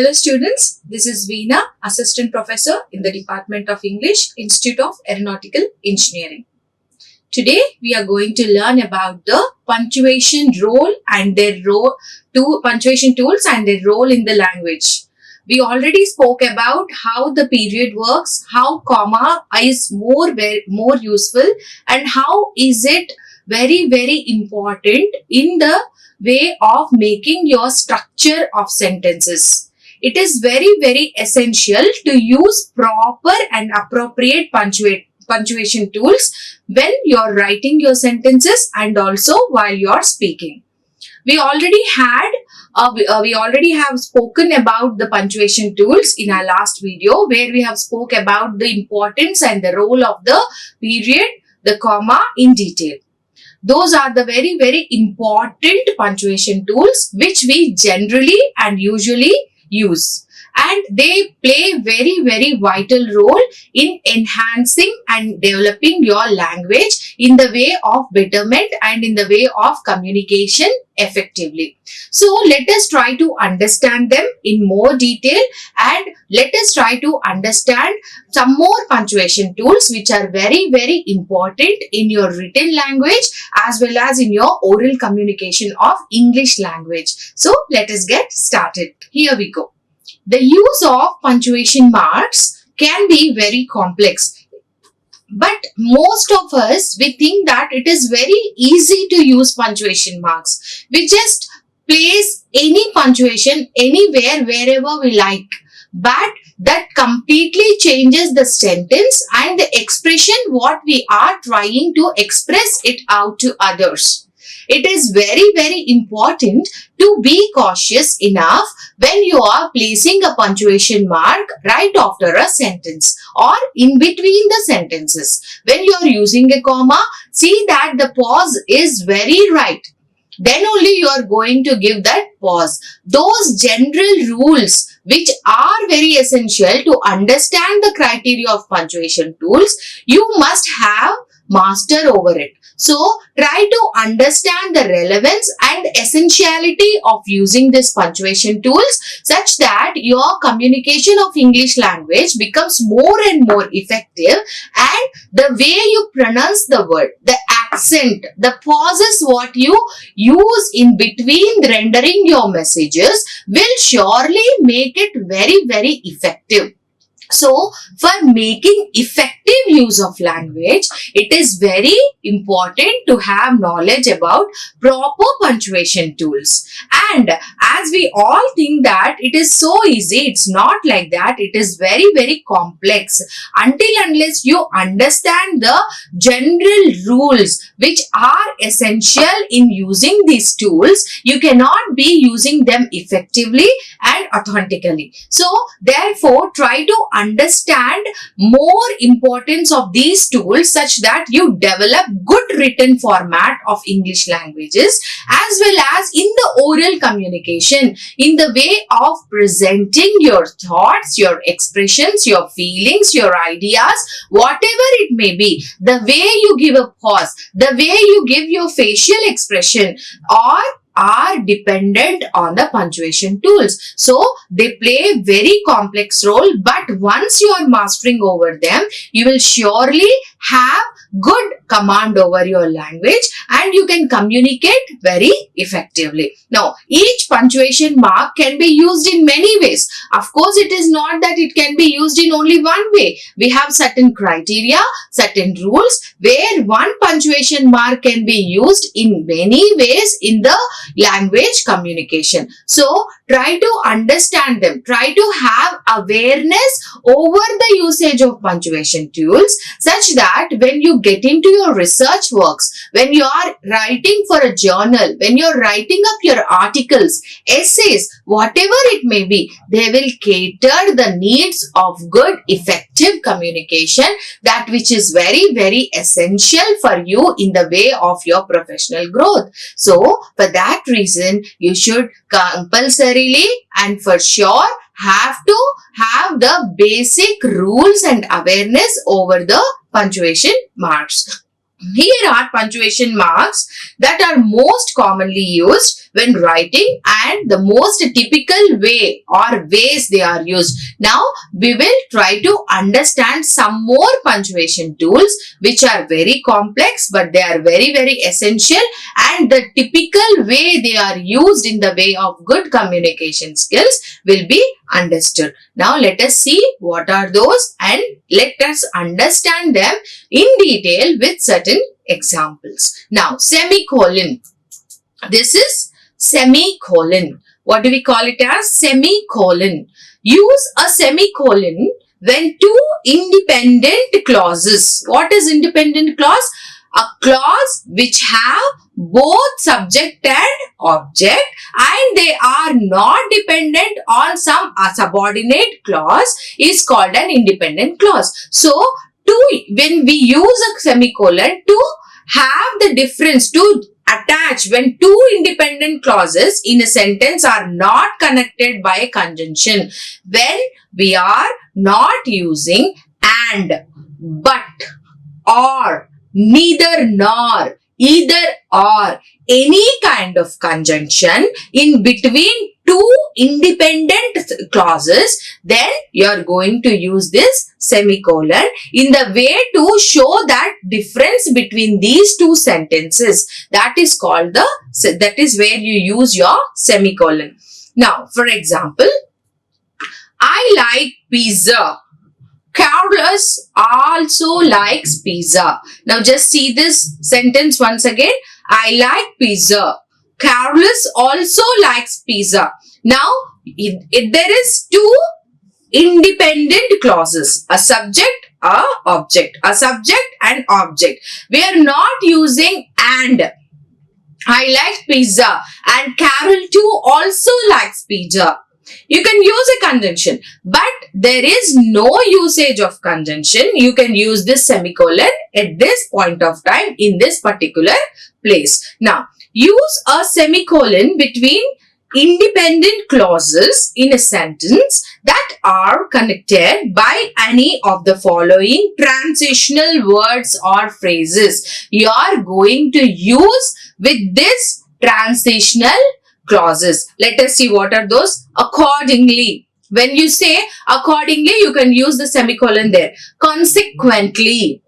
Hello students, this is Veena, Assistant Professor in the Department of English, Institute of Aeronautical Engineering. Today we are going to learn about the punctuation role and their punctuation tools and their role in the language. We already spoke about how the period works, how comma is more useful, and how is it very important in the way of making your structure of sentences. It is very essential to use proper and appropriate punctuation tools when you're writing your sentences and also while you're speaking. We already have spoken about the punctuation tools in our last video, where we have spoke about the importance and the role of the period, the comma in detail. Those are the very important punctuation tools which we generally and usually use. And they play very vital role in enhancing and developing your language in the way of betterment and in the way of communication effectively. So let us try to understand them in more detail, and let us try to understand some more punctuation tools which are very important in your written language as well as in your oral communication of English language. So let us get started. Here we go. The use of punctuation marks can be very complex, but most of us, we think that it is very easy to use punctuation marks. We just place any punctuation anywhere, wherever we like. But that completely changes the sentence and the expression what we are trying to express it out to others. It is very important to be cautious enough when you are placing a punctuation mark right after a sentence or in between the sentences. When you are using a comma, see that the pause is very right. Then only you are going to give that pause. Those general rules which are very essential to understand the criteria of punctuation tools, you must have master over it. So try to understand the relevance and essentiality of using these punctuation tools such that your communication of English language becomes more and more effective, and the way you pronounce the word, the accent, the pauses what you use in between rendering your messages will surely make it very effective. So, for making effective use of language, it is very important to have knowledge about proper punctuation tools. And as we all think that it is so easy, it's not like that. It is very complex. Unless you understand the general rules which are essential in using these tools, you cannot be using them effectively and authentically. So, therefore, try to understand more importance of these tools such that you develop good written format of English languages as well as in the oral communication, in the way of presenting your thoughts, your expressions, your feelings, your ideas, whatever it may be. The way you give a pause, the way you give your facial expression are dependent on the punctuation tools. So, they play a very complex role, but once you are mastering over them, you will surely have good command over your language and you can communicate very effectively. Now, each punctuation mark can be used in many ways. Of course, it is not that it can be used in only one way. We have certain criteria, certain rules where one punctuation mark can be used in many ways in the language communication. So, try to understand them. Try to have awareness over the usage of punctuation tools such that when you get into your research works, when you are writing for a journal, when you are writing up your articles, essays, whatever it may be, they will cater the needs of good effective communication, that which is very essential for you in the way of your professional growth. So, for that reason, you should compulsorily and for sure have to have the basic rules and awareness over the punctuation marks. Here are punctuation marks that are most commonly used when writing and the most typical way or ways they are used. Now, we will try to understand some more punctuation tools which are very complex, but they are very, very essential, and the typical way they are used in the way of good communication skills will be understood. Now, let us see what are those and let us understand them in detail with certain examples. Now, semicolon. This is semicolon. What do we call it as? Semicolon. Use a semicolon when two independent clauses. What is independent clause? A clause which have both subject and object, and they are not dependent on some subordinate clause is called an independent clause. So, when we use a semicolon to have the difference, to attach when two independent clauses in a sentence are not connected by a conjunction, when we are not using and, but, or, neither nor, either or, any kind of conjunction in between two independent clauses, then you are going to use this semicolon in the way to show that difference between these two sentences. That is called that is where you use your semicolon. Now, for example, I like pizza. Carlos also likes pizza. Now, just see this sentence once again. I like pizza. Carlos also likes pizza. Now, there is two independent clauses. A subject, a object. A subject and object. We are not using and. I like pizza and Carol too also likes pizza. You can use a conjunction, but there is no usage of conjunction. You can use this semicolon at this point of time in this particular place. Now, use a semicolon between independent clauses in a sentence that are connected by any of the following transitional words or phrases. You are going to use with this transitional clauses. Let us see what are those. Accordingly. When you say accordingly, you can use the semicolon there. Consequently.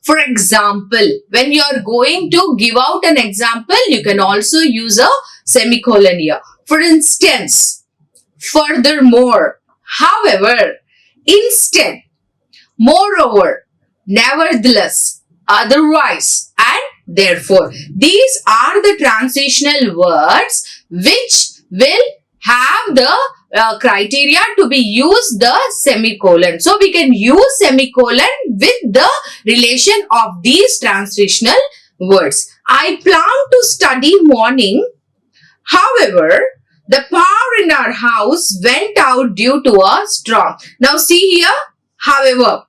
For example, when you are going to give out an example, you can also use a semicolon here. For instance, furthermore, however, instead, moreover, nevertheless, otherwise, and therefore. These are the transitional words which will have the criteria to be used the semicolon. So, we can use semicolon with the relation of these transitional words. I plan to study morning. However, the power in our house went out due to a storm. Now, see here, however.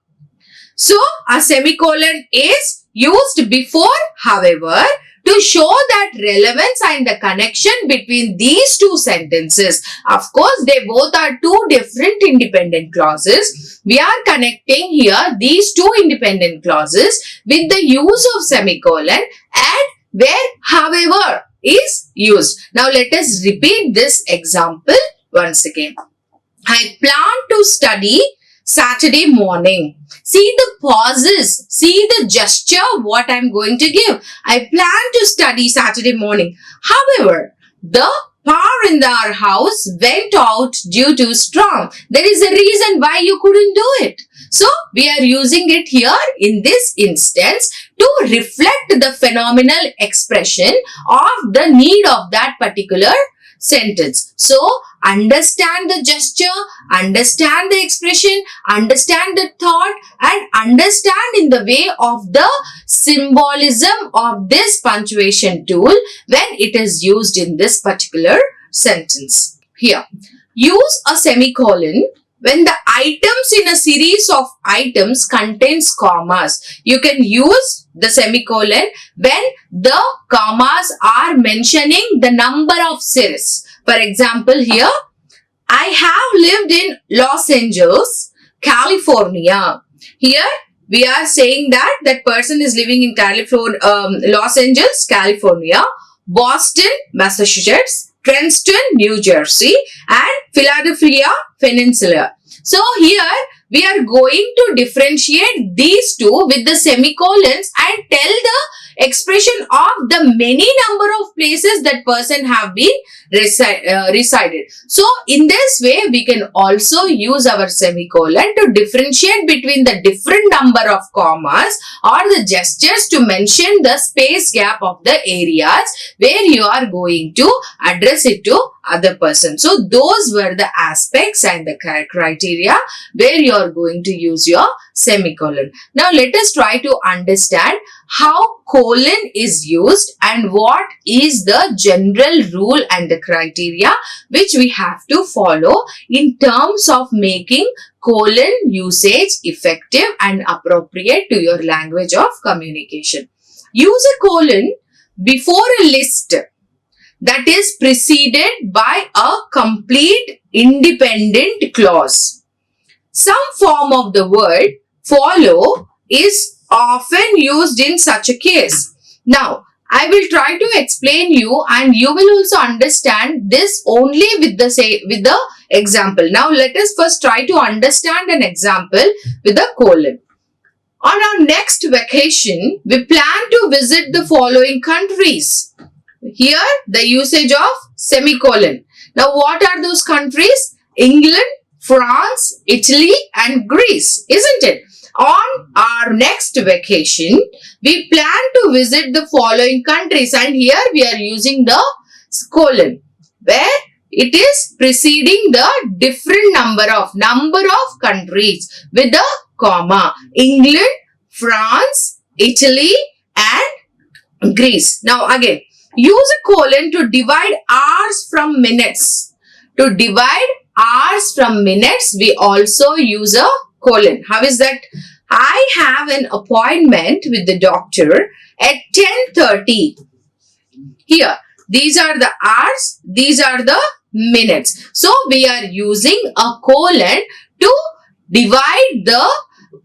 So, a semicolon is used before however to show that relevance and the connection between these two sentences. Of course, they both are two different independent clauses. We are connecting here these two independent clauses with the use of semicolon and where however is used. Now, let us repeat this example once again. I plan to study Saturday morning. See the pauses, see the gesture what I am going to give. I plan to study Saturday morning. However, the power in our house went out due to storm. There is a reason why you couldn't do it. So, we are using it here in this instance to reflect the phenomenal expression of the need of that particular sentence. So, understand the gesture, understand the expression, understand the thought, and understand in the way of the symbolism of this punctuation tool when it is used in this particular sentence. Here, use a semicolon when the items in a series of items contains commas. You can use the semicolon when the commas are mentioning the number of series. For example, here, I have lived in Los Angeles, California. Here, we are saying that that person is living in Los Angeles, California. Boston, Massachusetts, Princeton, New Jersey, and Philadelphia Peninsula. So here we are going to differentiate these two with the semicolons and tell the expression of the many number of places that person have been resided. So in this way we can also use our semicolon to differentiate between the different number of commas or the gestures to mention the space gap of the areas where you are going to address it to other person. So those were the aspects and the criteria where you are going to use your semicolon. Now let us try to understand how colon is used and what is the general rule and the criteria which we have to follow in terms of making colon usage effective and appropriate to your language of communication. Use a colon before a list that is preceded by a complete independent clause. Some form of the word follow is often used in such a case. Now, I will try to explain you and you will also understand this only with the example. Now, let us first try to understand an example with a colon. On our next vacation, we plan to visit the following countries. Here, the usage of semicolon. Now, what are those countries? England, France, Italy, and Greece, isn't it? On our next vacation, we plan to visit the following countries, and here we are using the colon where it is preceding the different number of countries with the comma. England, France, Italy, and Greece. Now again, use a colon to divide hours from minutes. To divide hours from minutes, we also use a colon. How is that? I have an appointment with the doctor at 10:30. Here, these are the hours, these are the minutes. So, we are using a colon to divide the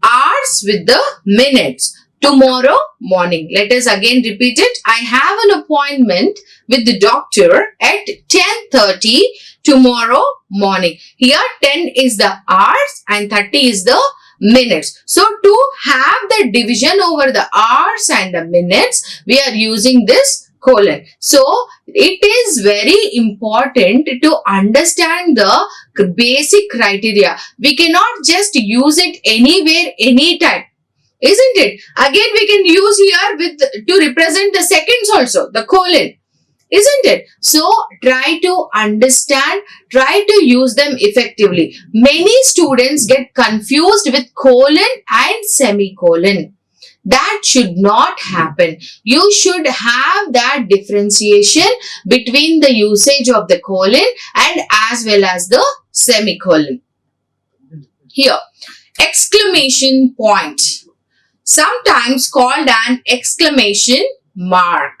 hours with the minutes. Tomorrow morning. Let us again repeat it. I have an appointment with the doctor at 10:30 tomorrow morning. Here 10 is the hours and 30 is the minutes. So to have the division over the hours and the minutes, we are using this colon. So it is very important to understand the basic criteria. We cannot just use it anywhere, anytime. Isn't it? Again, we can use here to represent the seconds also, the colon. Isn't it? So, try to understand, try to use them effectively. Many students get confused with colon and semicolon. That should not happen. You should have that differentiation between the usage of the colon and as well as the semicolon. Here, exclamation point. Sometimes called an exclamation mark.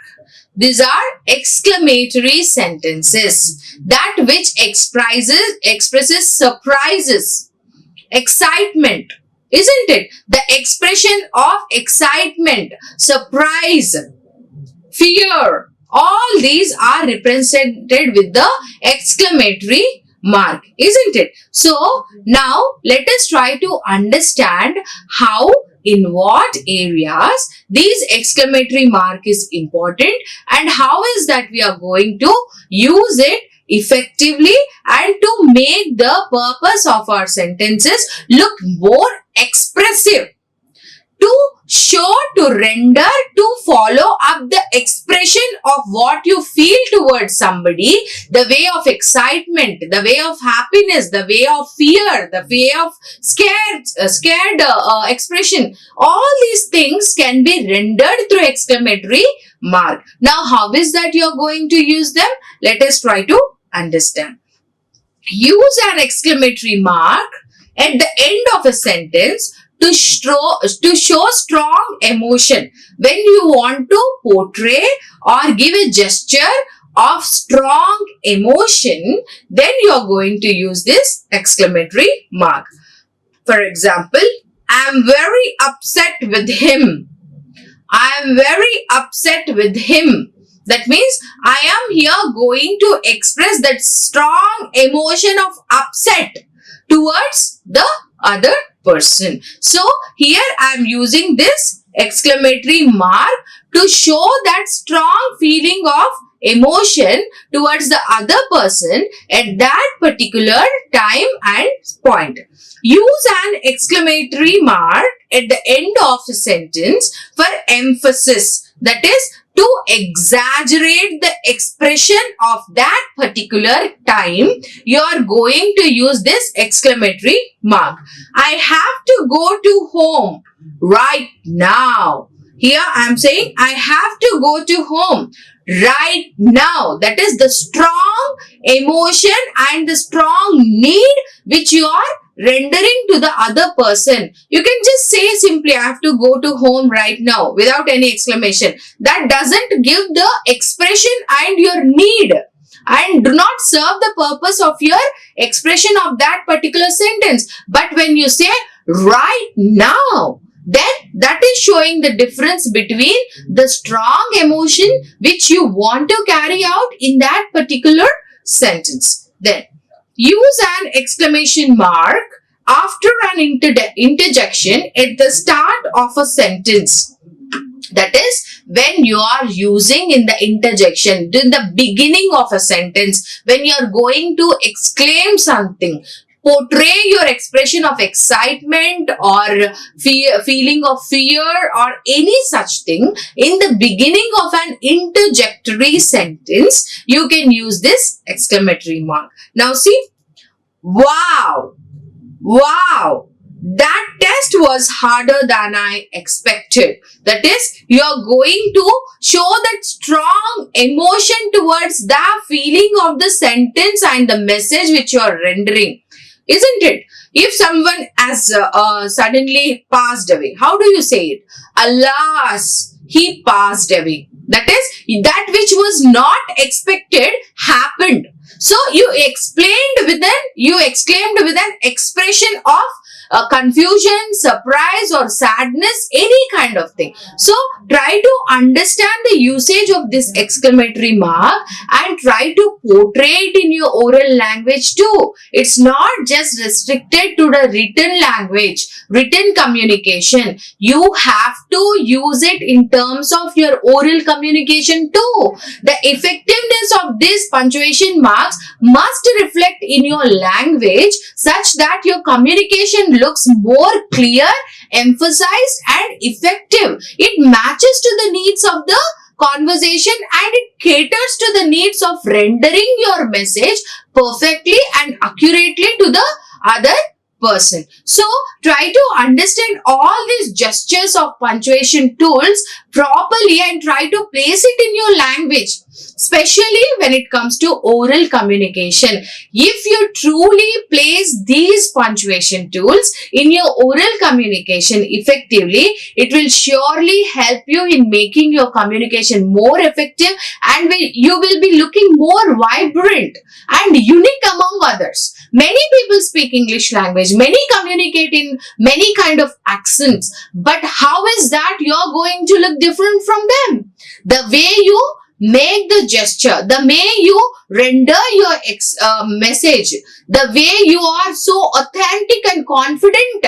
These are exclamatory sentences that which expresses surprises, excitement, isn't it? The expression of excitement, surprise, fear, all these are represented with the exclamatory mark, isn't it? So, now let us try to understand how, in what areas these exclamatory mark is important and how is that we are going to use it effectively and to make the purpose of our sentences look more expressive. To show, to render, to follow up the expression of what you feel towards somebody, the way of excitement, the way of happiness, the way of fear, the way of scared expression. All these things can be rendered through exclamatory mark. Now, how is that you are going to use them? Let us try to understand. Use an exclamatory mark at the end of a sentence to show strong emotion. When you want to portray or give a gesture of strong emotion, then you are going to use this exclamatory mark. For example, I am very upset with him. I am very upset with him. That means I am here going to express that strong emotion of upset towards the other person. So here I am using this exclamatory mark to show that strong feeling of emotion towards the other person at that particular time and point. Use an exclamatory mark at the end of a sentence for emphasis, that is to exaggerate the expression of that particular time. You are going to use this exclamatory mark. I have to go to home right now. Here I am saying I have to go to home right now. That is the strong emotion and the strong need which you are rendering to the other person. You can just say simply, I have to go to home right now without any exclamation. That doesn't give the expression and your need and do not serve the purpose of your expression of that particular sentence. But when you say right now, then that is showing the difference between the strong emotion which you want to carry out in that particular sentence. Then use an exclamation mark after an interjection at the start of a sentence. That is when you are using in the interjection, in the beginning of a sentence, when you are going to exclaim something, portray your expression of excitement or feeling of fear or any such thing in the beginning of an interjectory sentence, you can use this exclamatory mark. Now see, wow, wow, that test was harder than I expected. That is, you are going to show that strong emotion towards the feeling of the sentence and the message which you are rendering. Isn't it? If someone has suddenly passed away, how do you say it? Alas, he passed away. That is, that which was not expected happened. So you exclaimed with an expression of confusion, surprise or sadness, any kind of thing. So try to understand the usage of this exclamatory mark and try to portray it in your oral language too. It's not just restricted to the written language, written communication. You have to use it in terms of your oral communication too. The effectiveness of these punctuation marks must reflect in your language such that your communication looks more clear, emphasized and effective. It matches to the needs of the conversation and it caters to the needs of rendering your message perfectly and accurately to the other person. So try to understand all these gestures of punctuation tools properly and try to place it in your language, especially when it comes to oral communication. If you truly place these punctuation tools in your oral communication effectively, it will surely help you in making your communication more effective and you will be looking more vibrant and unique among others. Many people speak English language, many communicate in many kind of accents, but how is that you are going to look different from them? The way you make the gesture, the way you render your message, the way you are so authentic and confident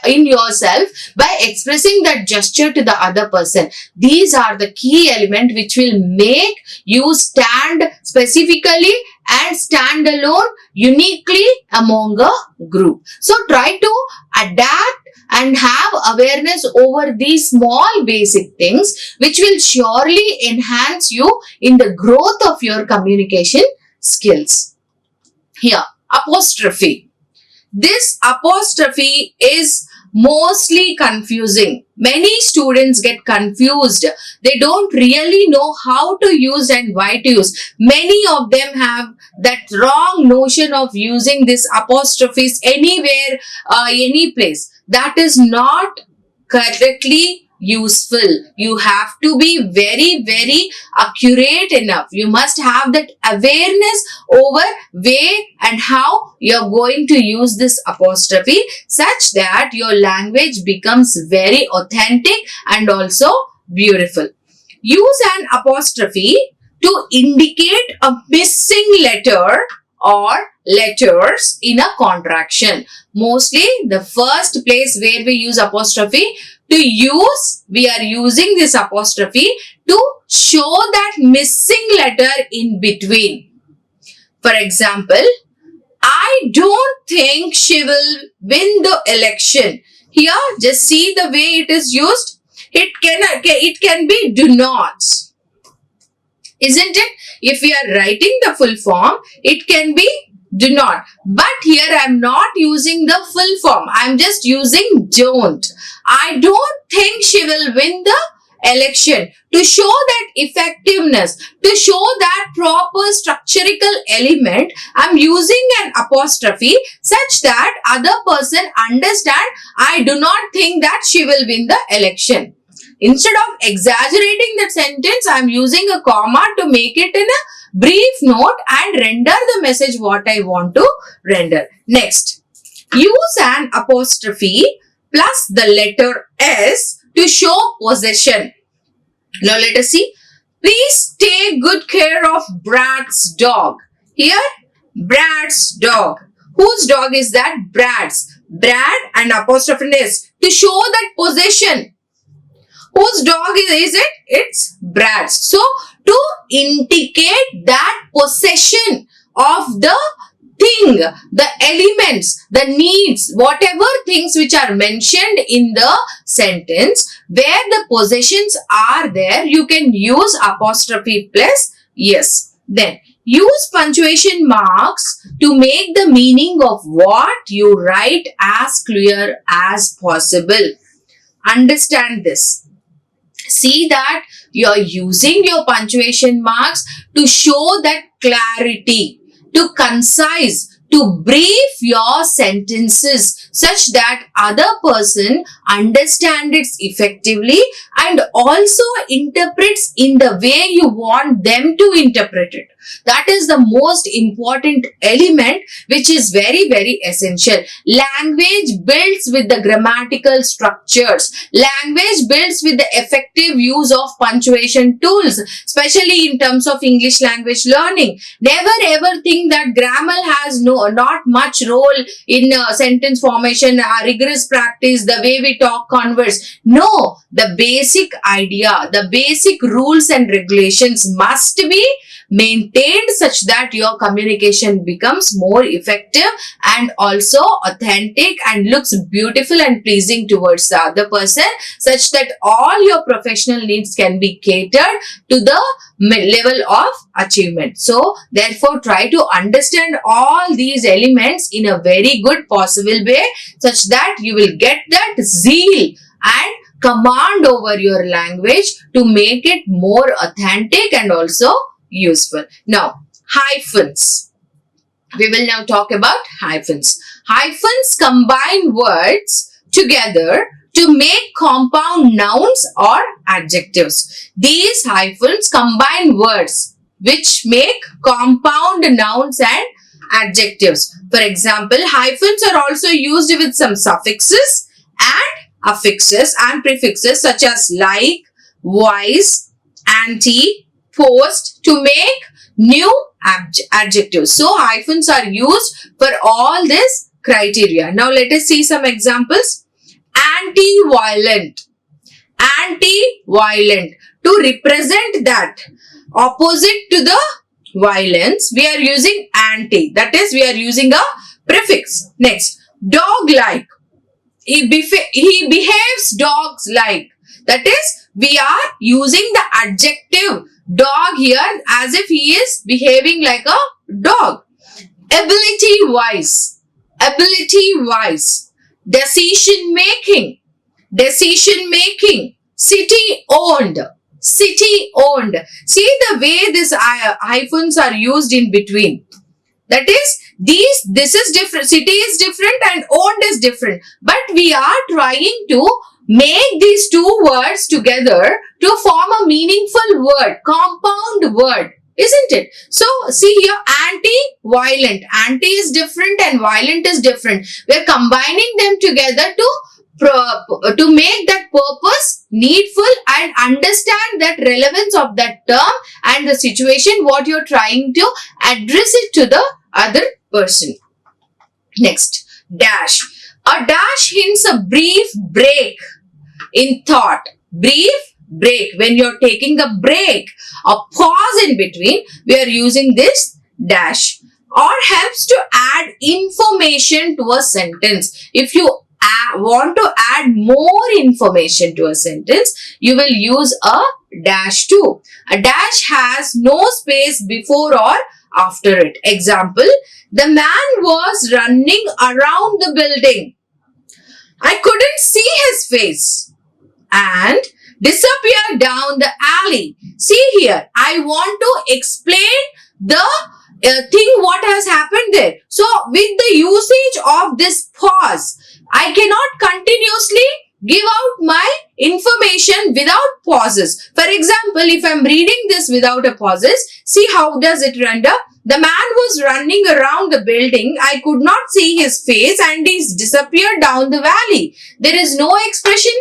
in yourself by expressing that gesture to the other person. These are the key elements which will make you stand specifically and stand alone uniquely among a group. So try to adapt and have awareness over these small basic things which will surely enhance you in the growth of your communication skills. Here, apostrophe. This apostrophe is mostly confusing. Many students get confused. They don't really know how to use and why to use. Many of them have that wrong notion of using this apostrophes anywhere, any place. That is not correctly useful. You have to be very, very accurate enough. You must have that awareness over way and how you're going to use this apostrophe such that your language becomes very authentic and also beautiful. use an apostrophe to indicate a missing letter or letters in a contraction. Mostly the first place where we use apostrophe we are using this apostrophe to show that missing letter in between. For example, I don't think she will win the election. Here, just see the way it is used. It can be do not. Isn't it? If we are writing the full form, it can be do not. But here I am not using the full form. I am just using don't. I don't think she will win the election. To show that effectiveness, to show that proper structural element, I am using an apostrophe such that other person understand I do not think that she will win the election. Instead of exaggerating that sentence, I am using a comma to make it in a brief note and render the message what I want to render. Next, use an apostrophe plus the letter S to show possession. Now let us see. Please take good care of Brad's dog. Here, Brad's dog. Whose dog is that? Brad's. Brad and apostrophe S to show that possession. Whose dog is it? It's Brad's. So, to indicate that possession of the thing, the elements, the needs, whatever things which are mentioned in the sentence, where the possessions are there, you can use apostrophe plus yes. Then, use punctuation marks to make the meaning of what you write as clear as possible. Understand this. See that you are using your punctuation marks to show that clarity, to concise, to brief your sentences such that other person understands it effectively and also interprets in the way you want them to interpret it. That is the most important element which is very, very essential. Language builds with the grammatical structures. Language builds with the effective use of punctuation tools, especially in terms of English language learning. Never ever think that grammar has not much role in sentence formation, rigorous practice, the way we talk, converse. No, the basic idea, the basic rules and regulations must be maintained such that your communication becomes more effective and also authentic and looks beautiful and pleasing towards the other person, such that all your professional needs can be catered to the level of achievement. So, therefore, try to understand all these elements in a very good possible way such that you will get that zeal and command over your language to make it more authentic and also useful. Now, hyphens. We will now talk about hyphens. Hyphens combine words together to make compound nouns or adjectives. These hyphens combine words which make compound nouns and adjectives. For example, hyphens are also used with some suffixes and affixes and prefixes such as like, wise, anti, post to make new adjectives. So, hyphens are used for all this criteria. Now, let us see some examples. Anti-violent. Anti-violent. To represent that opposite to the violence, we are using anti. That is, we are using a prefix. Next, dog-like. He behaves dogs-like. That is, we are using the adjective dog here as if he is behaving like a dog. Ability-wise. Ability-wise. Decision-making. Decision-making. City-owned. City-owned. See the way these hyphens are used in between. That is, this is different. City is different and owned is different. But we are trying to make these two words together to form a meaningful word, compound word, isn't it? So, see here, anti-violent. Anti is different and violent is different. We are combining them together to to make that purpose needful and understand that relevance of that term and the situation what you're trying to address it to the other person. Next, dash. A dash hints a brief break in thought. Brief break. When you're taking a break, a pause in between, we are using this dash. Or helps to add information to a sentence. If you want to add more information to a sentence, you will use a dash too. A dash has no space before or after it. Example, the man was running around the building. I couldn't see his face and disappeared down the alley. See here, I want to explain the thing what has happened there. So with the usage of this pause, I cannot continuously give out my information without pauses. For example, if I am reading this without a pauses, see how does it render? The man was running around the building. I could not see his face and he's disappeared down the valley. There is no expression,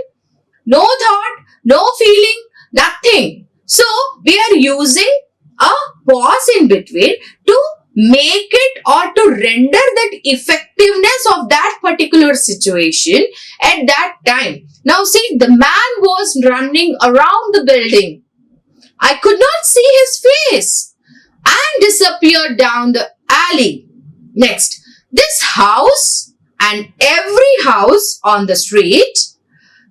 no thought, no feeling, nothing. So we are using a pause in between to make it or to render that effectiveness of that particular situation at that time. Now see, the man was running around the building. I could not see his face and disappeared down the alley. Next, this house and every house on the street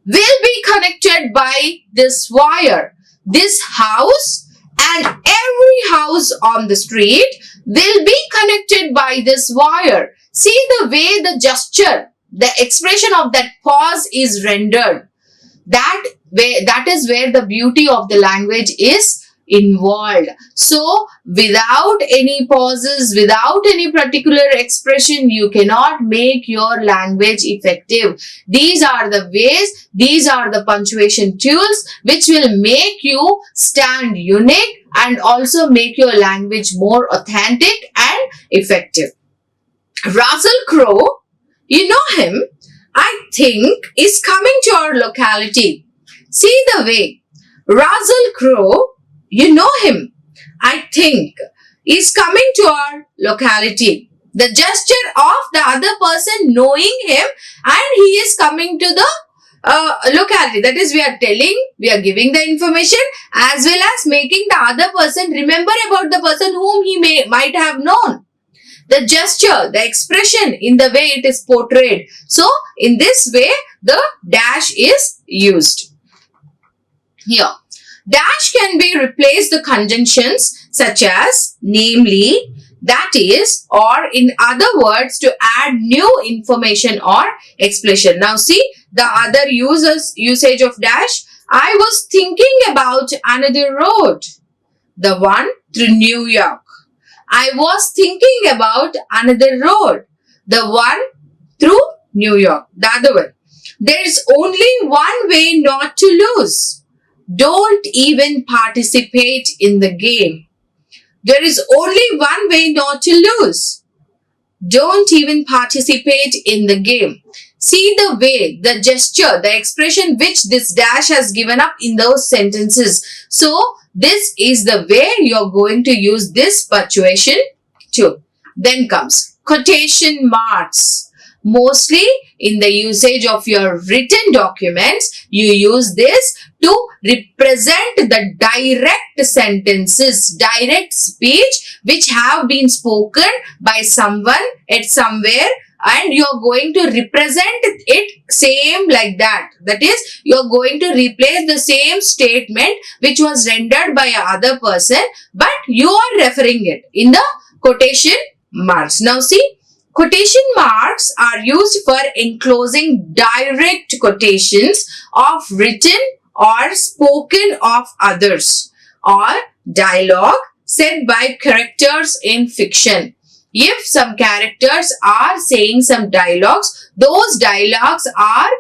will be connected by this wire. This house and every house on the street will be connected by this wire. See the way the gesture, the expression of that pause is rendered. That is where the beauty of the language is involved. So without any pauses, without any particular expression, you cannot make your language effective. These are the ways, these are the punctuation tools which will make you stand unique and also make your language more authentic and effective. Russell Crowe, you know him, I think, is coming to our locality. See the way Russell Crowe, you know him, I think, is coming to our locality. The gesture of the other person knowing him and he is coming to the locality. That is, we are telling, we are giving the information as well as making the other person remember about the person whom he might have known. The gesture, the expression in the way it is portrayed. So, in this way, the dash is used. Here, dash can be replaced the conjunctions such as namely, that is, or in other words to add new information or explanation. Now see the other usage of dash. I was thinking about another road, the one through New York. I was thinking about another road, the one through New York, the other one. There is only one way not to lose. Don't even participate in the game. There is only one way not to lose. Don't even participate in the game. See the way, the gesture, the expression which this dash has given up in those sentences. So, this is the way you're going to use this punctuation too. Then comes quotation marks. Mostly in the usage of your written documents, you use this to represent the direct sentences, direct speech which have been spoken by someone at somewhere, and you're going to represent it same like that. That is, you're going to replace the same statement which was rendered by another person, but you are referring it in the quotation marks. Now see, quotation marks are used for enclosing direct quotations of written or spoken of others or dialogue said by characters in fiction. If some characters are saying some dialogues, those dialogues are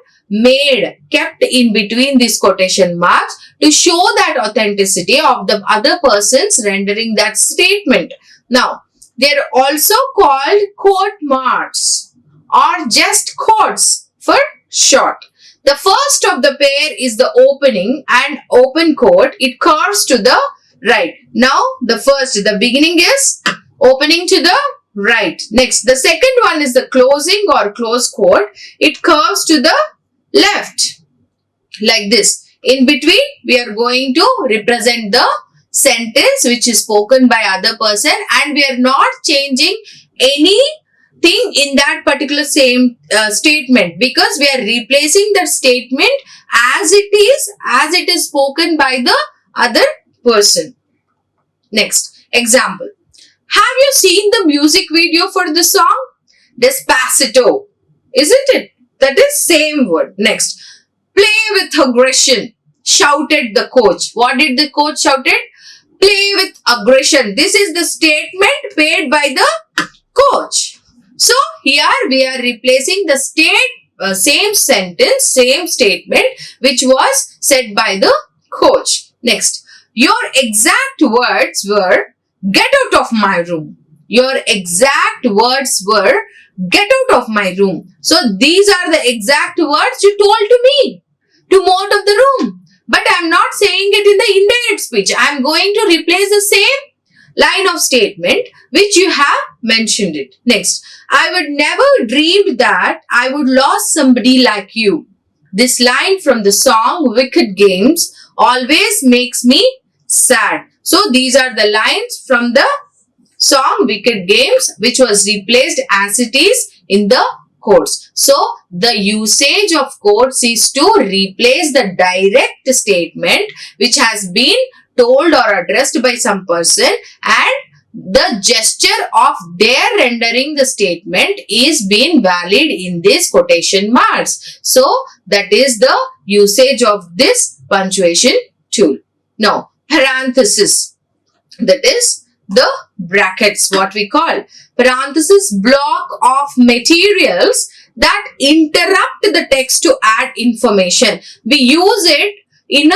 kept in between these quotation marks to show that authenticity of the other person's rendering that statement. Now, they are also called quote marks or just quotes for short. The first of the pair is the opening and open quote. It curves to the right. Now, the beginning is opening to the right. Next, the second one is the closing or close quote. It curves to the left. Like this. In between, we are going to represent the sentence which is spoken by other person, and we are not changing anything in that particular same statement, because we are replacing that statement as it is spoken by the other person. Next, example. Have you seen the music video for the song? Despacito. Isn't it? That is same word. Next. Play with aggression, shouted the coach. What did the coach shouted? Play with aggression. This is the statement made by the coach. So, here we are replacing the same sentence, same statement which was said by the coach. Next, your exact words were, get out of my room. Your exact words were, get out of my room. So, these are the exact words you told to me to move out of the room. But I am not saying it in the indirect speech. I am going to replace the same line of statement which you have mentioned it. Next, I would never dreamed that I would lose somebody like you. This line from the song Wicked Games always makes me sad. So, these are the lines from the song Wicked Games which was replaced as it is in the quotes. So, the usage of quotes is to replace the direct statement which has been told or addressed by some person, and the gesture of their rendering the statement is being valid in this quotation marks. So, that is the usage of this punctuation tool. Now, parenthesis, that is the brackets, what we call. Parenthesis, block of materials that interrupt the text to add information. We use it in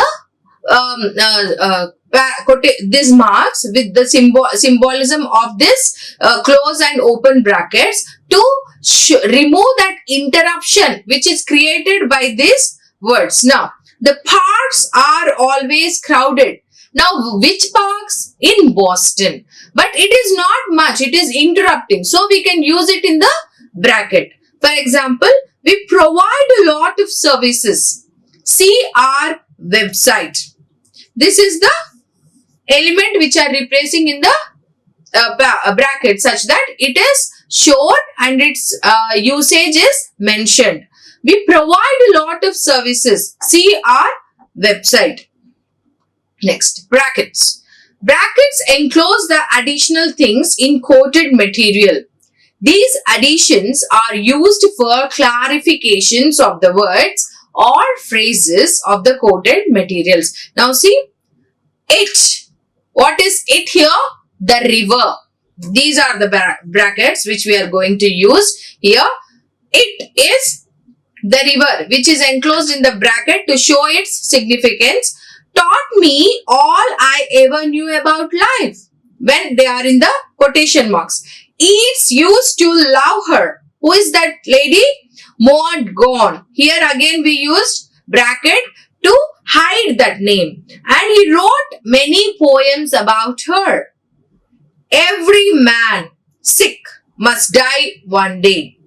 this marks with the symbolism of this close and open brackets to remove that interruption which is created by these words. Now, the parks are always crowded. Now, which parks? In Boston. But it is not much. It is interrupting. So, we can use it in the bracket. For example, we provide a lot of services. See our website. This is the element which are replacing in the bracket such that it is shown and its usage is mentioned. We provide a lot of services. See our website. Next, brackets. Brackets enclose the additional things in quoted material. These additions are used for clarifications of the words or phrases of the quoted materials. Now see, it. What is it here? The river. These are the brackets which we are going to use here. It is the river which is enclosed in the bracket to show its significance. Taught me all I ever knew about life. When they are in the quotation marks. Eats used to love her. Who is that lady? Maud Gone. Here again we used bracket to hide that name. And he wrote many poems about her. Every man sick must die one day.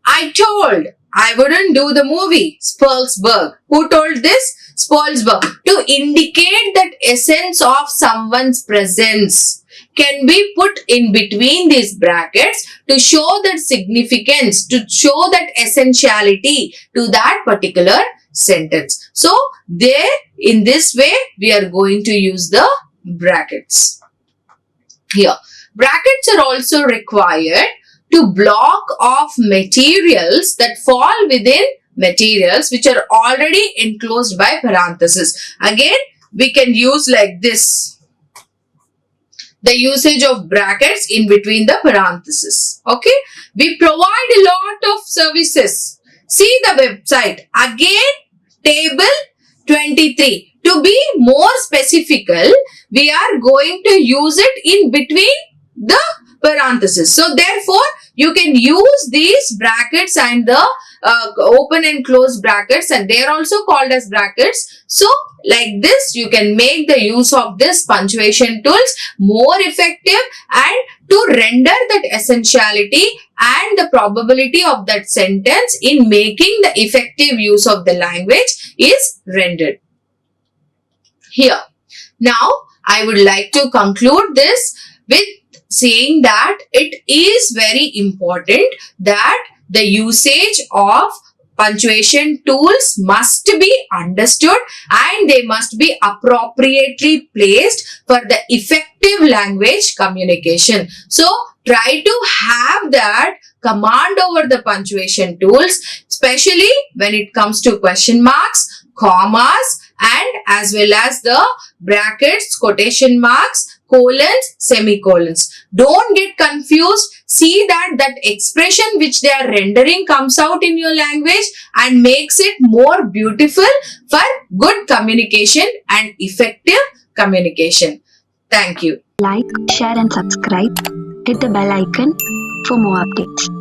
I told I wouldn't do the movie. Spilsberg. Who told this? Spilsberg. To indicate that essence of someone's presence can be put in between these brackets to show that significance, to show that essentiality to that particular sentence. So, there in this way we are going to use the brackets. Here, brackets are also required to block off materials that fall within materials which are already enclosed by parenthesis. Again, we can use like this. The usage of brackets in between the parentheses. Okay. We provide a lot of services. See the website. Again, table 23. To be more specific, we are going to use it in between the parenthesis. So therefore, you can use these brackets and the open and close brackets, and they are also called as brackets. So like this, you can make the use of this punctuation tools more effective and to render that essentiality and the probability of that sentence in making the effective use of the language is rendered. Here. Now, I would like to conclude this with saying that it is very important that the usage of punctuation tools must be understood and they must be appropriately placed for the effective language communication. So, try to have that command over the punctuation tools, especially when it comes to question marks, commas, and as well as the brackets, quotation marks, colons, semicolons. Don't get confused. See that expression which they are rendering comes out in your language and makes it more beautiful for good communication and effective communication. Thank you. Like, share and subscribe. Hit the bell icon for more updates.